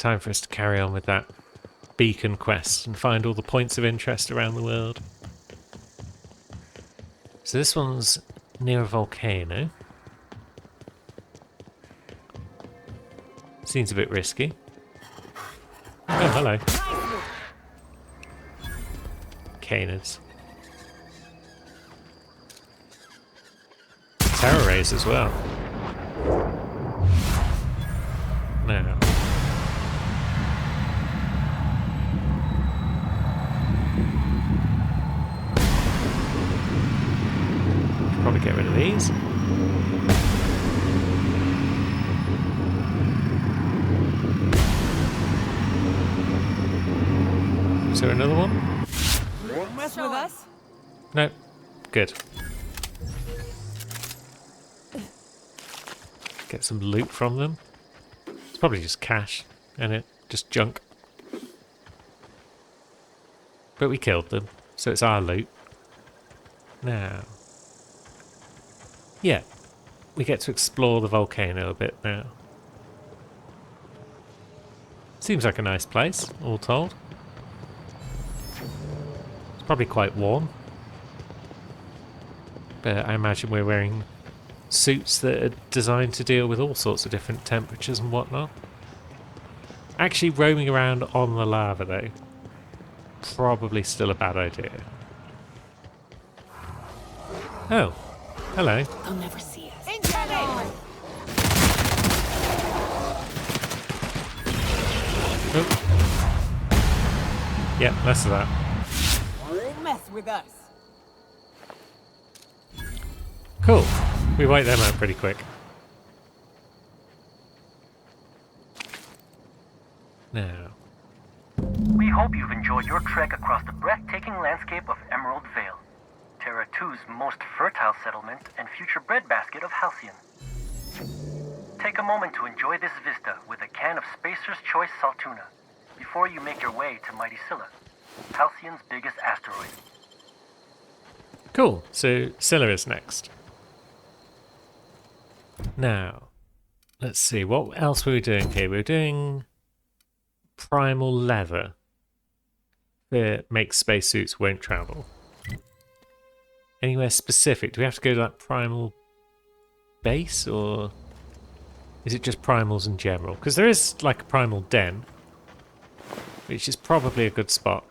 time for us to carry on with that beacon quest and find all the points of interest around the world. So this one's near a volcano. Seems a bit risky. Oh, hello. Canids. Terror rays as well. Now. Probably get rid of these. Is there another one? Mess with us? Nope. Good. Get some loot from them. It's probably just cash, and it just junk. But we killed them, so it's our loot. Now. Yeah. We get to explore the volcano a bit now. Seems like a nice place, all told. It's probably quite warm. But I imagine we're wearing suits that are designed to deal with all sorts of different temperatures and whatnot. Actually roaming around on the lava though, probably still a bad idea. Oh, hello. They'll never see us. Oh. Yeah, less of that. Mess with us. Cool. We wiped them out pretty quick. Now. We hope you've enjoyed your trek across the breathtaking landscape of Emerald Vale, Terra 2's most fertile settlement and future breadbasket of Halcyon. Take a moment to enjoy this vista with a can of Spacer's Choice Saltuna before you make your way to Mighty Scylla, Halcyon's biggest asteroid. Cool. So Scylla is next. Now, let's see. What else were we doing here? We were doing primal leather that makes spacesuits won't travel. Anywhere specific? Do we have to go to that primal base, or is it just primals in general? Because there is like a primal den, which is probably a good spot,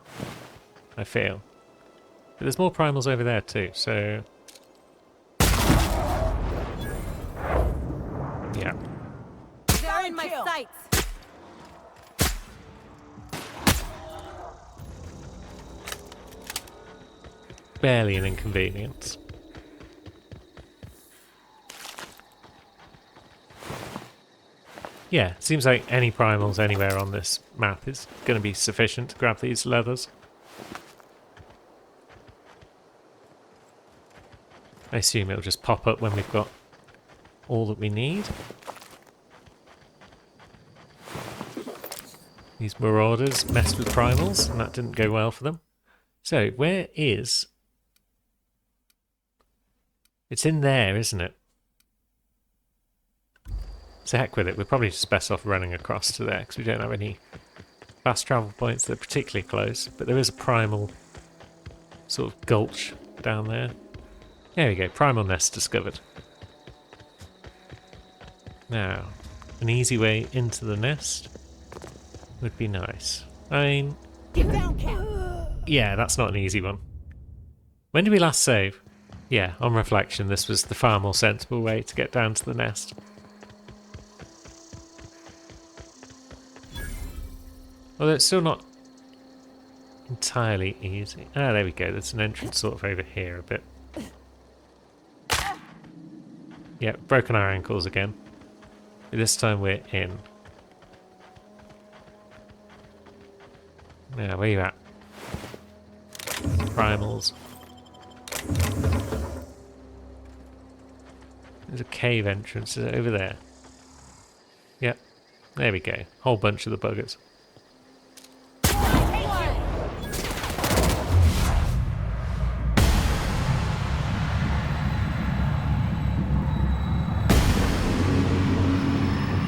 I feel. But there's more primals over there too, so yeah. They're in my sights. Barely an inconvenience. Yeah, seems like any primals anywhere on this map is going to be sufficient to grab these leathers. I assume it'll just pop up when we've got all that we need. These marauders messed with primals, and that didn't go well for them. So, where is... It's in there, isn't it? So heck with it, we're probably just best off running across to there, because we don't have any fast travel points that are particularly close. But there is a primal sort of gulch down there. There we go, primal nest discovered. Now, an easy way into the nest would be nice. I mean... Get down, Cap. Yeah, that's not an easy one. When did we last save? Yeah, on reflection, this was the far more sensible way to get down to the nest. Although it's still not entirely easy. Ah, there we go. There's an entrance sort of over here a bit. Yeah, broken our ankles again. But this time we're in. Now, where you at? Primals. There's a cave entrance. Is it over there? Yep. There we go. Whole bunch of the buggers.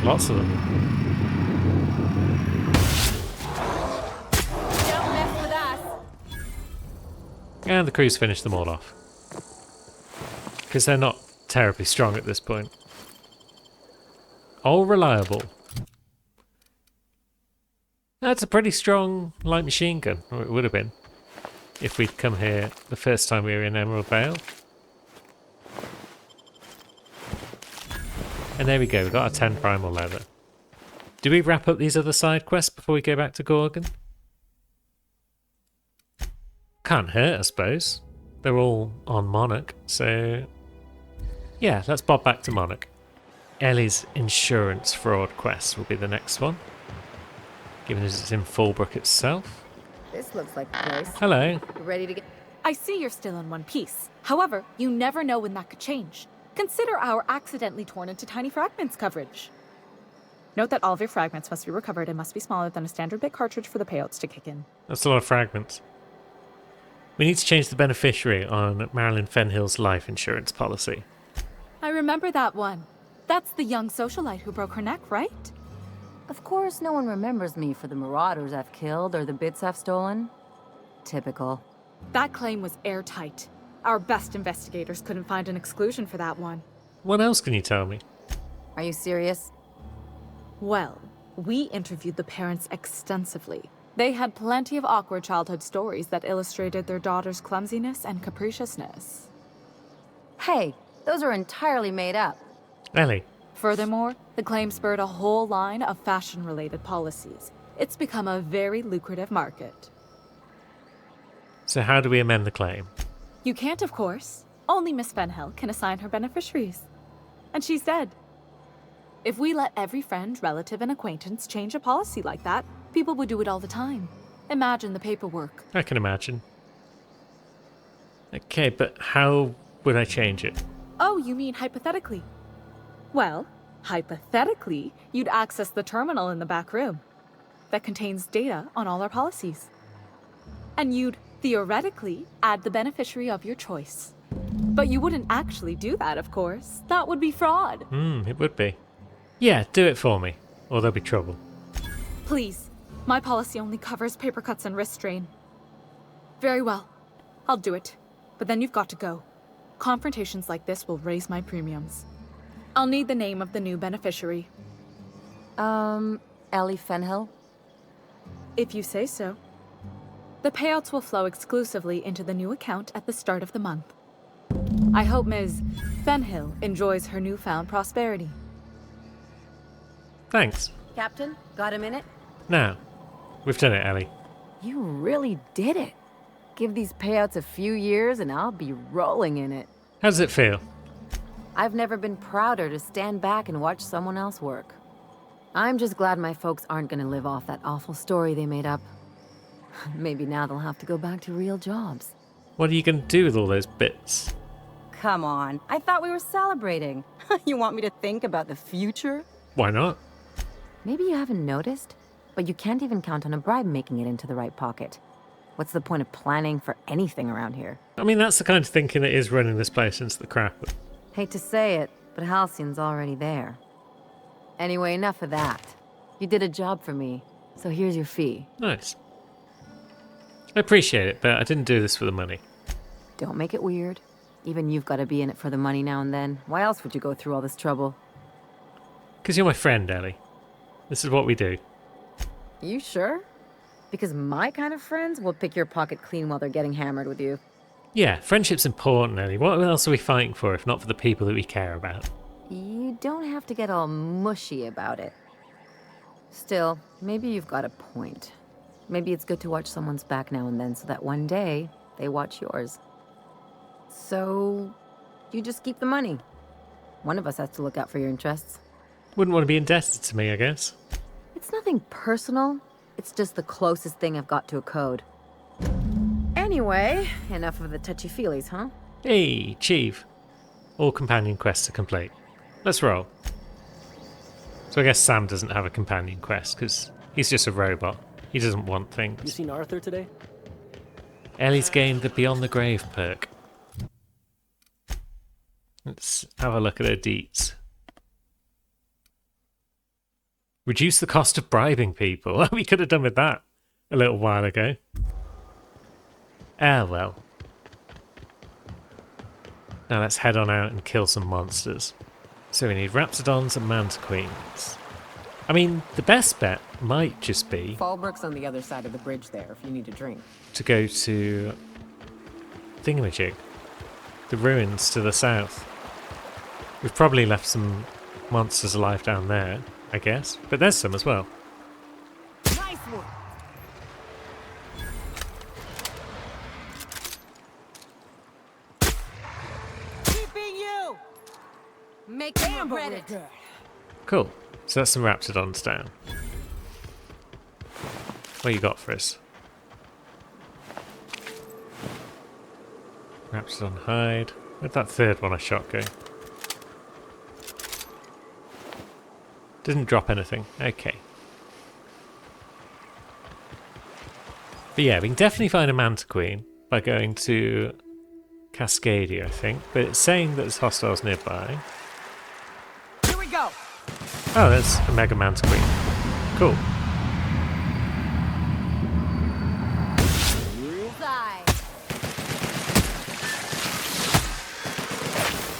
Lots of them. And the crew's finished them all off. Because they're not terribly strong at this point. All reliable. That's a pretty strong light machine gun, or it would have been, if we'd come here the first time we were in Emerald Vale. And there we go, we got our 10 primal leather. Do we wrap up these other side quests before we go back to Gorgon? Can't hurt, I suppose. They're all on Monarch, so... yeah, let's bob back to Monarch. Ellie's insurance fraud quest will be the next one. Given as it's in Fallbrook itself. This looks like the place. Hello. You ready to get... I see you're still in one piece. However, you never know when that could change. Consider our accidentally torn into tiny fragments coverage. Note that all of your fragments must be recovered and must be smaller than a standard bit cartridge for the payouts to kick in. That's a lot of fragments. We need to change the beneficiary on Marilyn Fenhill's life insurance policy. I remember that one. That's the young socialite who broke her neck, right? Of course, no one remembers me for the marauders I've killed or the bits I've stolen. Typical. That claim was airtight. Our best investigators couldn't find an exclusion for that one. What else can you tell me? Are you serious? Well, we interviewed the parents extensively. They had plenty of awkward childhood stories that illustrated their daughter's clumsiness and capriciousness. Hey, those are entirely made up. Ellie. Furthermore, the claim spurred a whole line of fashion-related policies. It's become a very lucrative market. So how do we amend the claim? You can't, of course. Only Miss Fenhill can assign her beneficiaries. And she's dead. If we let every friend, relative, and acquaintance change a policy like that, people would do it all the time. Imagine the paperwork. I can imagine. Okay, but how would I change it? Oh, you mean hypothetically? Well, hypothetically, you'd access the terminal in the back room that contains data on all our policies. And you'd theoretically add the beneficiary of your choice. But you wouldn't actually do that, of course. That would be fraud. It would be. Yeah, do it for me, or there'll be trouble. Please, my policy only covers paper cuts and wrist strain. Very well, I'll do it. But then you've got to go. Confrontations like this will raise my premiums. I'll need the name of the new beneficiary. Ellie Fenhill? If you say so. The payouts will flow exclusively into the new account at the start of the month. I hope Ms. Fenhill enjoys her newfound prosperity. Thanks. Captain, got a minute? Now, we've done it, Ellie. You really did it. Give these payouts a few years and I'll be rolling in it. How does it feel? I've never been prouder to stand back and watch someone else work. I'm just glad my folks aren't gonna live off that awful story they made up. Maybe now they'll have to go back to real jobs. What are you going to do with all those bits? Come on, I thought we were celebrating. You want me to think about the future? Why not? Maybe you haven't noticed, but you can't even count on a bribe making it into the right pocket. What's the point of planning for anything around here? I mean, that's the kind of thinking that is running this place into the crap. Hate to say it, but Halcyon's already there. Anyway, enough of that. You did a job for me, so here's your fee. Nice. I appreciate it, but I didn't do this for the money. Don't make it weird. Even you've got to be in it for the money now and then. Why else would you go through all this trouble? Because you're my friend, Ellie. This is what we do. You sure? Because my kind of friends will pick your pocket clean while they're getting hammered with you. Yeah, friendship's important, Ellie. What else are we fighting for if not for the people that we care about? You don't have to get all mushy about it. Still, maybe you've got a point. Maybe it's good to watch someone's back now and then so that one day they watch yours. So, you just keep the money. One of us has to look out for your interests. Wouldn't want to be indebted to me, I guess. It's nothing personal. It's just the closest thing I've got to a code. Anyway, enough of the touchy-feelies, huh? Hey, Chief. All companion quests are complete. Let's roll. So I guess Sam doesn't have a companion quest, because he's just a robot. He doesn't want You things. seen Arthur today? Ellie's gained the Beyond the Grave perk. Let's have a look at her deets. Reduce the cost of bribing people. We could have done with that a little while ago. Ah, well. Now let's head on out and kill some monsters. So we need Raptidons and Mantiqueens. I mean, the best bet might just be Fallbrook's on the other side of the bridge there if you need a drink. to go to Thingamajig, the ruins to the south. We've probably left some monsters alive down there, I guess, but there's some as well. Nice one. Keeping you. Make them Damn, but regret we're it. good. Cool. So that's some Raptidons down. What you got for us? Raptidon hide. Where'd that third one I shot go? Didn't drop anything. Okay. But yeah, we can definitely find a Mantiqueen by going to Cascadia, I think. But it's saying that there's hostiles nearby. Here we go. Oh, there's a Mega Mantiqueen. Cool. Bullseye.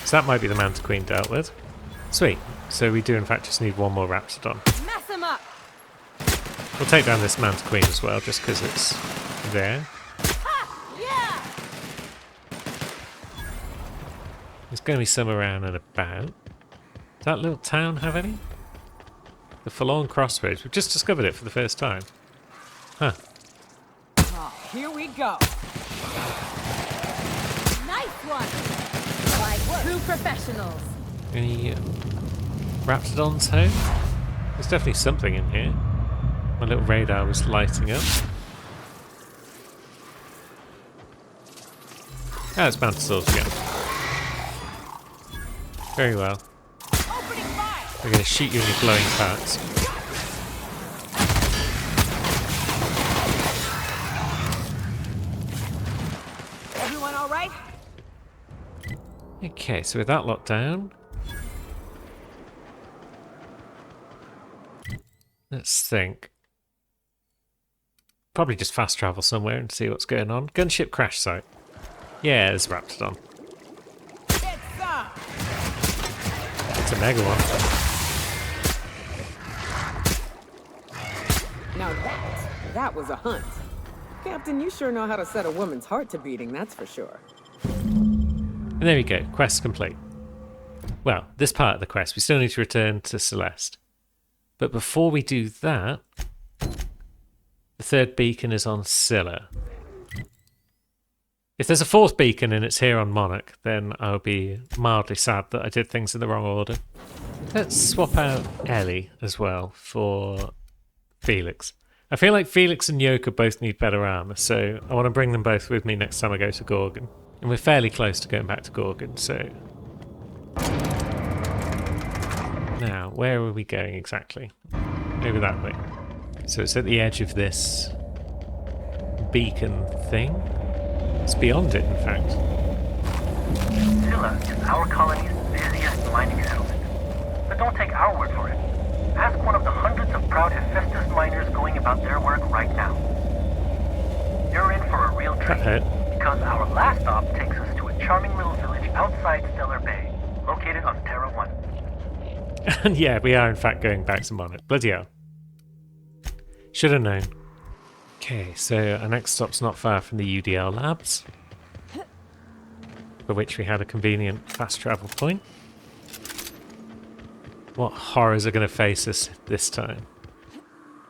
So that might be the Mantiqueen dealt with. Sweet. So we do in fact just need one more Raptidon. Mess him up. We'll take down this Mantiqueen as well, just because it's there. Yeah. There's going to be some around and about. Does that little town have any? The Forlorn Crossroads. We've just discovered it for the first time. Huh. Oh, here we go. Nice one. Like true professionals. Any Raptidons home? There's definitely something in here. My little radar was lighting up. Ah, it's Mantisaurs again. Very well. Opening fire. We're going to shoot you in your glowing parts. Everyone all right? Okay, so with that lot down, let's think. Probably just fast travel somewhere and see what's going on. Gunship crash site. Yeah, there's Raptidon. It's It's a mega one. Now that was a hunt. Captain, you sure know how to set a woman's heart to beating, that's for sure. And there we go, quest complete. Well, this part of the quest, we still need to return to Celeste. But before we do that, the third beacon is on Scylla. If there's a fourth beacon and it's here on Monarch, then I'll be mildly sad that I did things in the wrong order. Let's swap out Ellie as well for Felix. I feel like Felix and Yoka both need better armor, so I want to bring them both with me next time I go to Gorgon. And we're fairly close to going back to Gorgon, so... Now, where are we going exactly? Over that way. So it's at the edge of this beacon thing. It's beyond it, in fact. Scylla is our colony's busiest mining settlement. But don't take our word for it. Ask one of the hundreds of proud Hephaestus miners going about their work right now. You're in for a real That treat, hurt. because our last stop takes us to a charming little village outside Stellar Bay, located on Terra 1. And yeah, we are in fact going back to Monarch. Bloody hell. Should have known. Okay, so our next stop's not far from the UDL labs, for which we had a convenient fast travel point. What horrors are going to face us this time?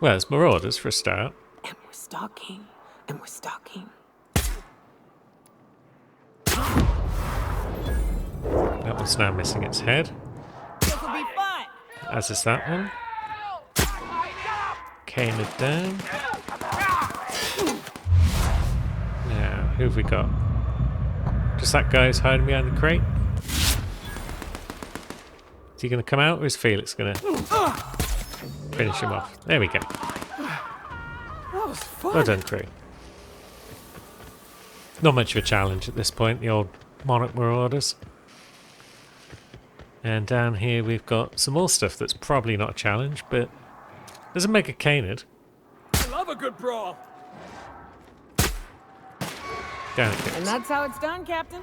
Well, it's Marauders for a start. And we're stalking, and we're stalking. That one's now missing its head, This'll be fun. as is that one. Canid down. Now, who have we got? Just that guy who's hiding behind the crate? Is he going to come out, or is Felix going to finish him off? There we go. That was fun. Well done, crew. Not much of a challenge at this point, the old Monarch Marauders. And down here we've got some more stuff that's probably not a challenge, but there's a Mega Canid. I love a good brawl. Down it And goes. that's how it's done, Captain.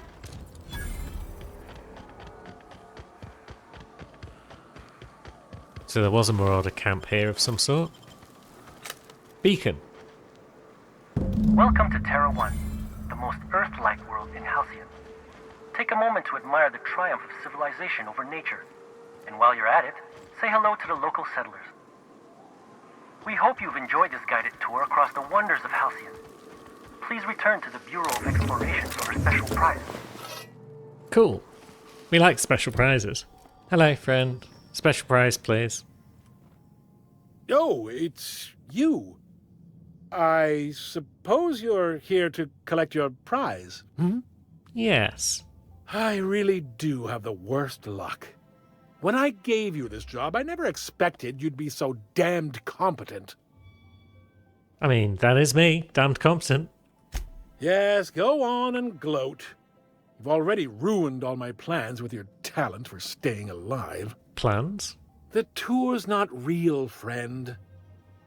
So there was a Marauder camp here of some sort. Beacon. Welcome to Terra 1, the most Earth-like world in Halcyon. Take a moment to admire the triumph of civilization over nature. And while you're at it, say hello to the local settlers. We hope you've enjoyed this guided tour across the wonders of Halcyon. Please return to the Bureau of Exploration for a special prize. Cool. We like special prizes. Hello, friend. Special prize, please. Oh, it's you. I suppose you're here to collect your prize. Yes. I really do have the worst luck. When I gave you this job, I never expected you'd be so damned competent. I mean, that is me. Damned competent. Yes, go on and gloat. You've already ruined all my plans with your talent for staying alive. Plans? The tour's not real, friend.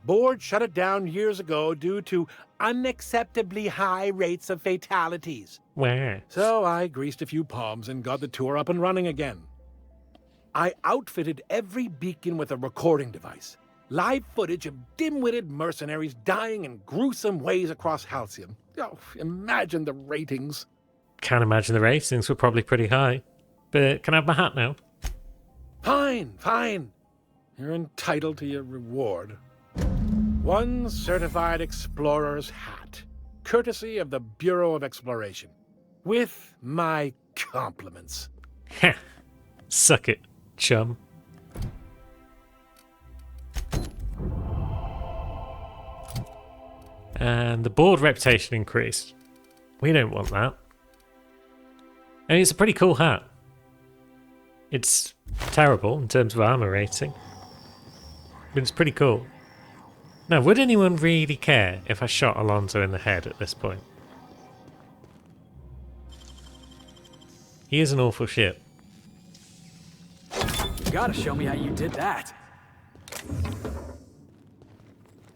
Board shut it down years ago due to unacceptably high rates of fatalities. Where? So I greased a few palms and got the tour up and running again. I outfitted every beacon with a recording device. Live footage of dim-witted mercenaries dying in gruesome ways across Halcyon. Oh, imagine the ratings. Can't imagine the ratings were probably pretty high. But can I have my hat now? Fine, fine. You're entitled to your reward. One certified explorer's hat, courtesy of the Bureau of Exploration. With my compliments. Heh. Suck it, chum. And the board reputation increased. We don't want that. I mean, it's a pretty cool hat. It's terrible in terms of armor rating, but it's pretty cool. Now, would anyone really care if I shot Alonso in the head at this point? He is an awful ship. You gotta show me how you did that.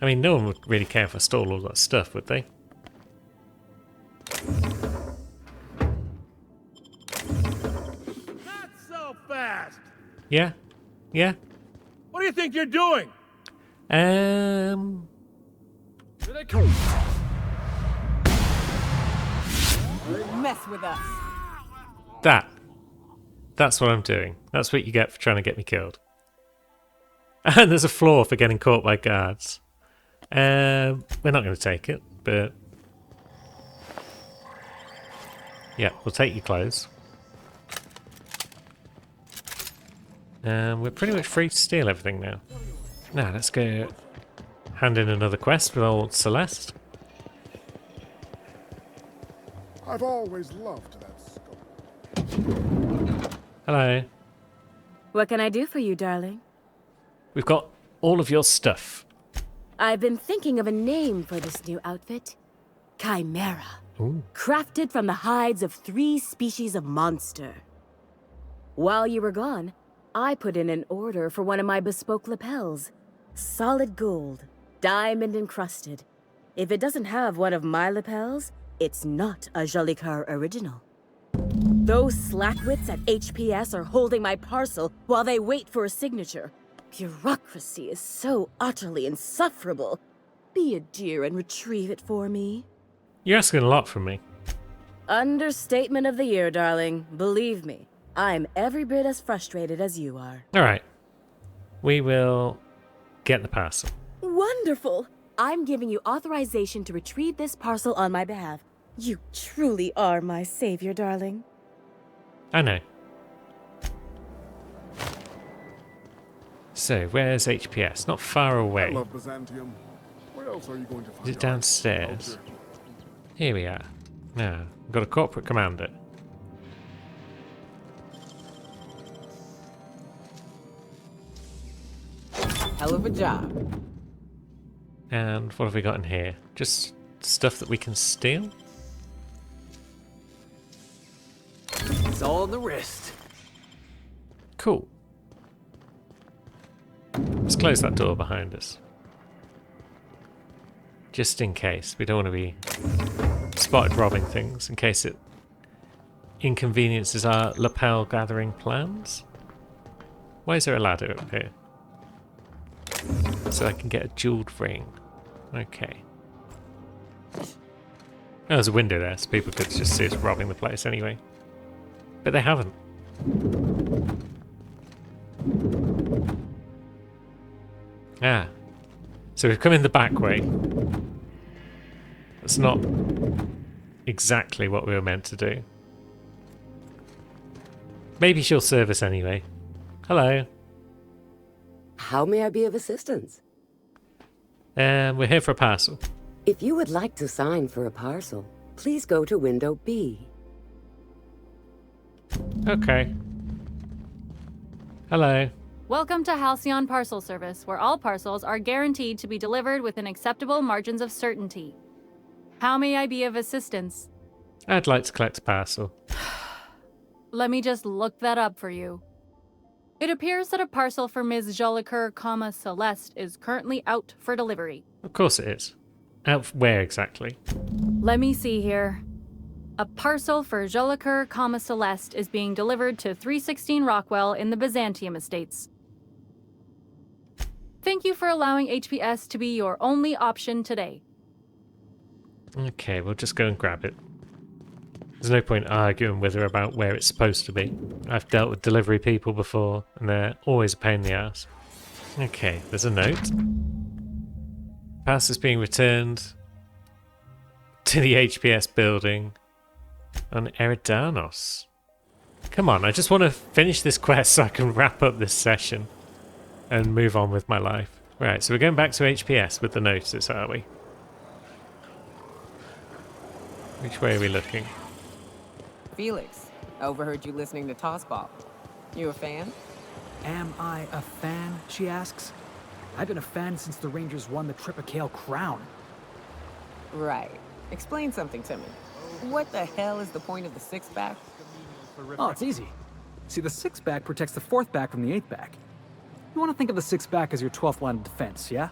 I mean, no one would really care if I stole all that stuff, would they? Not so fast! Yeah? Yeah? What do you think you're doing? Mess Here they come. Mess with us. That's what I'm doing. That's what you get for trying to get me killed. And there's a floor for getting caught by guards. We're not going to take it, but... yeah, we'll take your clothes. We're pretty much free to steal everything now. Now, let's go hand in another quest with old Celeste. I've always loved that scope. Hello. What can I do for you, darling? We've got all of your stuff. I've been thinking of a name for this new outfit. Chimera. Ooh. Crafted from the hides of 3 species of monster. While you were gone, I put in an order for one of my bespoke lapels. Solid gold, diamond encrusted. If it doesn't have one of my lapels, it's not a Jolicoeur original. Those slackwits at HPS are holding my parcel while they wait for a signature. Bureaucracy is so utterly insufferable. Be a dear and retrieve it for me. You're asking a lot from me. Understatement of the year, darling. Believe me, I'm every bit as frustrated as you are. Alright. We will get the parcel. Wonderful! I'm giving you authorization to retrieve this parcel on my behalf. You truly are my savior, darling. I know. So, where's HPS? Not far I away. love Byzantium. Where else are you going to find Is it downstairs? culture? Here we are. Now, we've got a corporate commander. Hell of a job. And what have we got in here? Just stuff that we can steal? It's all on the wrist. Cool. Let's close that door behind us. Just in case. We don't want to be spotted robbing things, in case it inconveniences our lapel gathering plans. Why is there a ladder up here? So I can get a jeweled ring. Okay. Oh, there's a window there, so people could just see us robbing the place anyway. But they haven't. Ah. So we've come in the back way. That's not exactly what we were meant to do. Maybe she'll serve us anyway. Hello. How may I be of assistance? We're here for a parcel. If you would like to sign for a parcel, please go to window B. Okay. Hello. Welcome to Halcyon Parcel Service, where all parcels are guaranteed to be delivered within acceptable margins of certainty. How may I be of assistance? I'd like to collect a parcel. Let me just look that up for you. It appears that a parcel for Ms. Jolicoeur, Celeste is currently out for delivery. Of course it is. Out where exactly? Let me see here. A parcel for Jolicoeur, Celeste is being delivered to 316 Rockwell in the Byzantium Estates. Thank you for allowing HPS to be your only option today. Okay, we'll just go and grab it. There's no point arguing with her about where it's supposed to be. I've dealt with delivery people before, and they're always a pain in the ass. Okay, there's a note. Parcel's being returned to the HPS building on Eridanos. Come on, I just want to finish this quest so I can wrap up this session and move on with my life. Right, so we're going back to HPS with the notice, are we? Which way are we looking? Felix, overheard you listening to Tossball. You a fan? Am I a fan, she asks. I've been a fan since the Rangers won the Tripicale Crown. Right. Explain something to me. What the hell is the point of the six-back? Oh, it's easy. See, the six-back protects the fourth back from the eighth back. You want to think of the six-back as your 12th line of defense, yeah?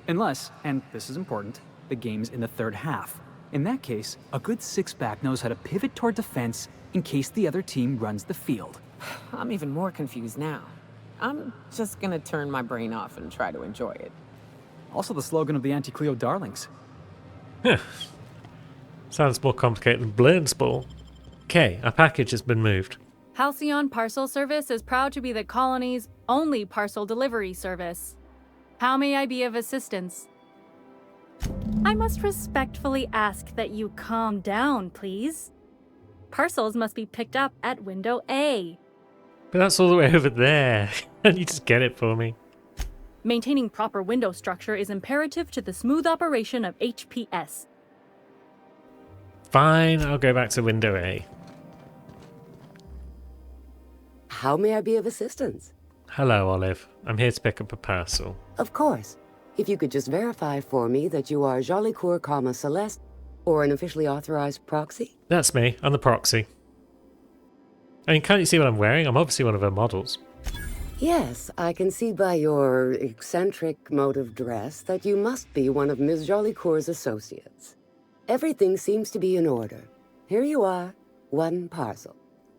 Unless, and this is important, the game's in the third half. In that case, a good six-back knows how to pivot toward defense in case the other team runs the field. I'm even more confused now. I'm just gonna turn my brain off and try to enjoy it. Also the slogan of the Anti-Cleo Darlings. Sounds more complicated than Blaine's Ball. Okay, our package has been moved. Halcyon Parcel Service is proud to be the colony's only parcel delivery service. How may I be of assistance? I must respectfully ask that you calm down, please. Parcels must be picked up at window A. But that's all the way over there. Can you just get it for me? Maintaining proper window structure is imperative to the smooth operation of HPS. Fine, I'll go back to window A. How may I be of assistance? Hello, Olive. I'm here to pick up a parcel. Of course. If you could just verify for me that you are Jolicoeur, Celeste, or an officially authorized proxy? That's me. I'm the proxy. I mean, can't you see what I'm wearing? I'm obviously one of her models. Yes, I can see by your eccentric mode of dress that you must be one of Ms. Jolicoeur's associates. Everything seems to be in order. Here you are, one parcel.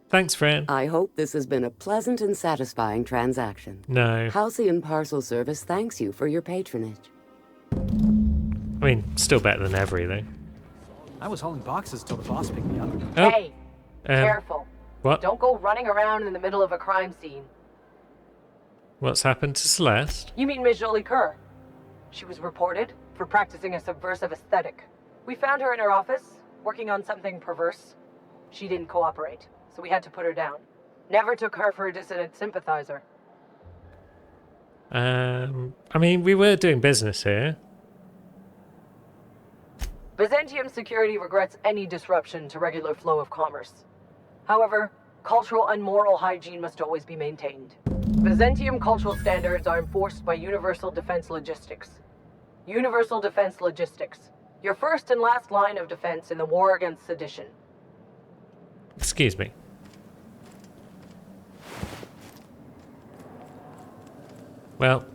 Thanks, friend. I hope this has been a pleasant and satisfying transaction. No. Halcyon Parcel Service thanks you for your patronage. I mean, still better than Every, though. I was hauling boxes till the boss picked me up. Oh. Hey, careful. What? Don't go running around in the middle of a crime scene. What's happened to Celeste? You mean Ms. Jolicoeur? She was reported for practicing a subversive aesthetic. We found her in her office, working on something perverse. She didn't cooperate, so we had to put her down. Never took her for a dissident sympathizer. I mean, we were doing business here. Byzantium security regrets any disruption to regular flow of commerce. However, cultural and moral hygiene must always be maintained. Byzantium cultural standards are enforced by Universal Defense Logistics. Universal Defense Logistics, your first and last line of defense in the war against sedition. Excuse me. Well,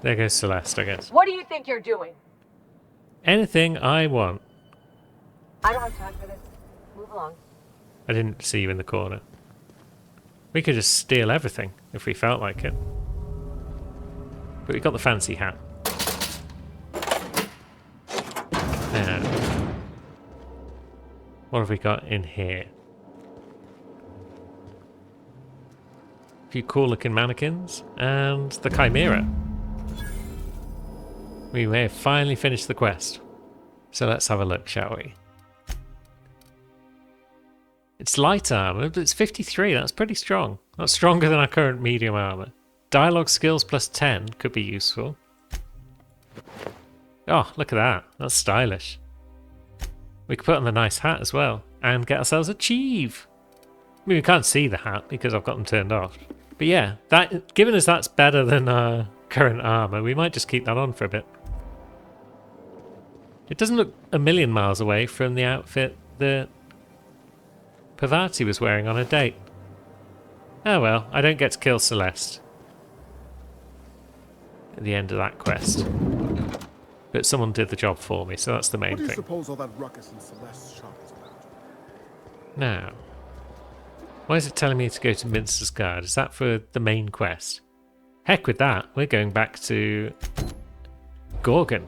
there goes Celeste, I guess. What do you think you're doing? Anything I want. I don't have time for this. Move along. I didn't see you in the corner. We could just steal everything if we felt like it. But we got the fancy hat. Now, what have we got in here? A few cool looking mannequins and the Chimera. We may have finally finished the quest. So let's have a look, shall we? It's light armor, but it's 53. That's pretty strong. That's stronger than our current medium armor. Dialogue skills plus 10 could be useful. Oh, look at that. That's stylish. We could put on the nice hat as well and get ourselves a Chief. I mean, we can't see the hat because I've got them turned off. But yeah, that given as that's better than our current armor, we might just keep that on for a bit. It doesn't look a million miles away from the outfit that Parvati was wearing on her date. Oh well, I don't get to kill Celeste at the end of that quest. But someone did the job for me, so that's the main What do you thing. suppose all that ruckus in Celeste's shop is about? Now, why is it telling me to go to Minster's Guard? Is that for the main quest? Heck with that, we're going back to Gorgon.